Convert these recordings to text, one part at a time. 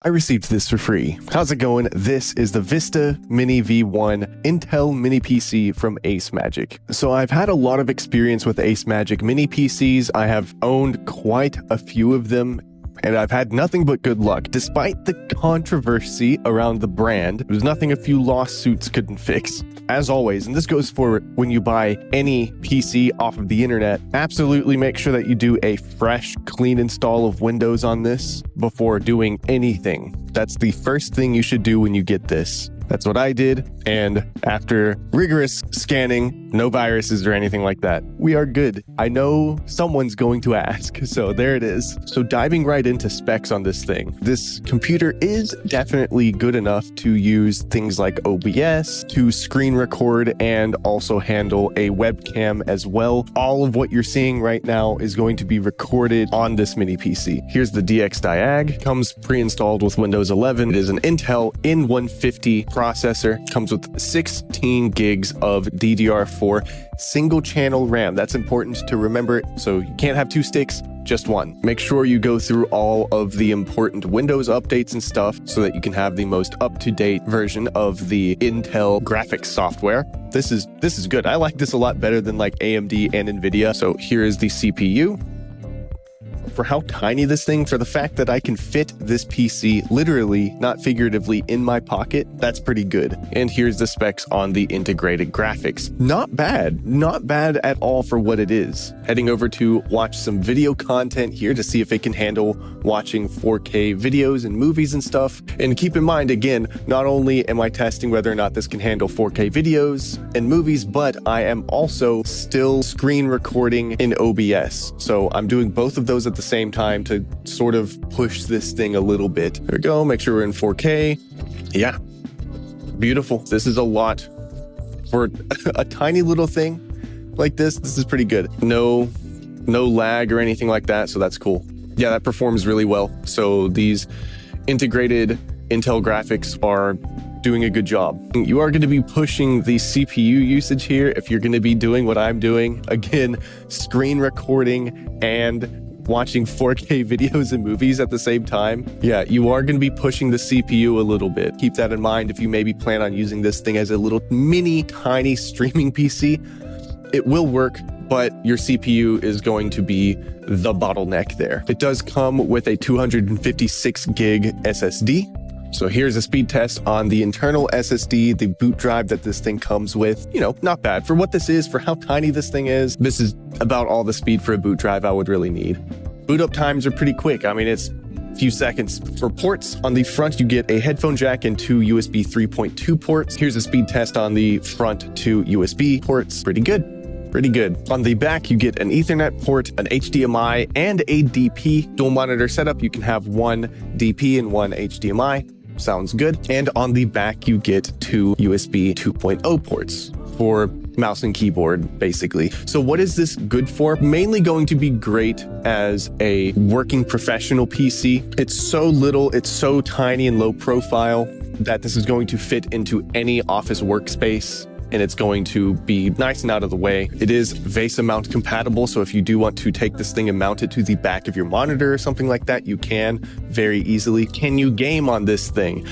I received this for free. How's it going? This is the Vista Mini V1 Intel mini PC from ACEMAGIC. So I've had a lot of experience with ACEMAGIC mini PCs. I have owned quite a few of them, and I've had nothing but good luck. Despite the controversy around the brand, there's nothing a few lawsuits couldn't fix. As always, and this goes for when you buy any PC off of the internet, absolutely make sure that you do a fresh, clean install of Windows on this before doing anything. That's the first thing you should do when you get this. That's what I did, and after rigorous scanning, no viruses or anything like that, we are good. I know someone's going to ask, so there it is. So diving right into specs on this thing, this computer is definitely good enough to use things like OBS, to screen record, and also handle a webcam as well. All of what you're seeing right now is going to be recorded on this mini PC. Here's the DX Diag, comes pre-installed with Windows 11. It is an Intel N150 processor, comes with 16 gigs of DDR4 single channel RAM. That's important to remember. So you can't have two sticks, just one. Make sure you go through all of the important Windows updates and stuff so that you can have the most up-to-date version of the Intel graphics software. This is good. I like this a lot better than like AMD and NVIDIA. So here is the CPU. For how tiny this thing, for the fact that I can fit this PC literally, not figuratively, in my pocket, that's pretty good. And here's the specs on the integrated graphics. Not bad at all for what it is. Heading over to watch some video content here to see if it can handle watching 4K videos and movies and stuff. And keep in mind, again, not only am I testing whether or not this can handle 4K videos and movies, but I am also still screen recording in OBS. So I'm doing both of those at the same time to sort of push this thing a little bit. There we go. Make sure we're in 4K. Yeah, beautiful. This is a lot for a tiny little thing like this. This is pretty good. No lag or anything like that. So that's cool. Yeah, that performs really well. So these integrated Intel graphics are doing a good job. You are going to be pushing the CPU usage here if you're going to be doing what I'm doing. Again, screen recording and watching 4K videos and movies at the same time. Yeah, you are going to be pushing the CPU a little bit. Keep that in mind if you maybe plan on using this thing as a little mini tiny streaming PC. It will work, but your CPU is going to be the bottleneck there. It does come with a 256 gig SSD. So here's a speed test on the internal SSD, the boot drive that this thing comes with. You know, not bad. For what this is, for how tiny this thing is, this is about all the speed for a boot drive I would really need. Boot up times are pretty quick. I mean, it's a few seconds. For ports, on the front, you get a headphone jack and two USB 3.2 ports. Here's a speed test on the front two USB ports. Pretty good. Pretty good. On the back, you get an Ethernet port, an HDMI, and a DP. Dual monitor setup, you can have one DP and one HDMI. Sounds good. And on the back, you get two USB 2.0 ports for mouse and keyboard, basically. So what is this good for? Mainly going to be great as a working professional PC. It's so little, it's so tiny and low profile that this is going to fit into any office workspace, and it's going to be nice and out of the way. It is VESA mount compatible, so if you do want to take this thing and mount it to the back of your monitor or something like that, you can very easily. Can you game on this thing?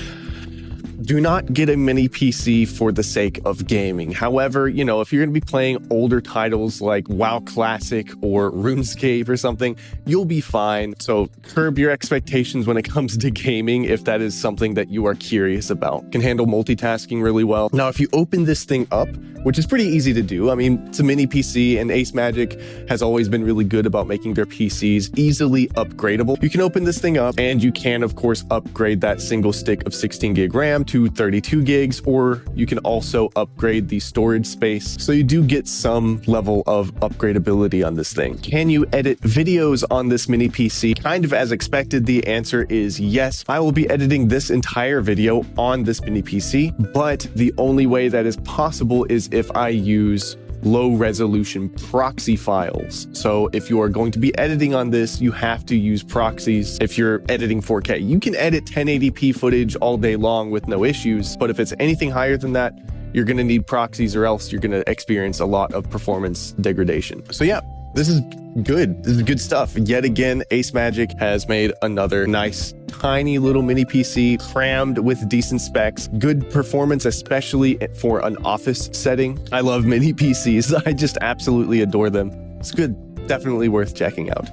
Do not get a mini PC for the sake of gaming. However, you know, if you're going to be playing older titles like WoW Classic or RuneScape or something, you'll be fine. So curb your expectations when it comes to gaming if that is something that you are curious about. Can handle multitasking really well. Now, if you open this thing up, which is pretty easy to do. I mean, it's a mini PC, and ACEMAGIC has always been really good about making their PCs easily upgradable. You can open this thing up, and you can, of course, upgrade that single stick of 16 gig RAM to 32 gigs, or you can also upgrade the storage space. So you do get some level of upgradability on this thing. Can you edit videos on this mini PC? Kind of as expected, the answer is yes. I will be editing this entire video on this mini PC, but the only way that is possible is if I use low resolution proxy files. So if you are going to be editing on this, you have to use proxies. If you're editing 4K, you can edit 1080p footage all day long with no issues. But if it's anything higher than that, you're going to need proxies, or else you're going to experience a lot of performance degradation. So yeah, This is good. This is good stuff. Yet again, ACEMAGIC has made another nice, tiny little mini PC crammed with decent specs, good performance, especially for an office setting. I love mini PCs. I just absolutely adore them. It's good. Definitely worth checking out.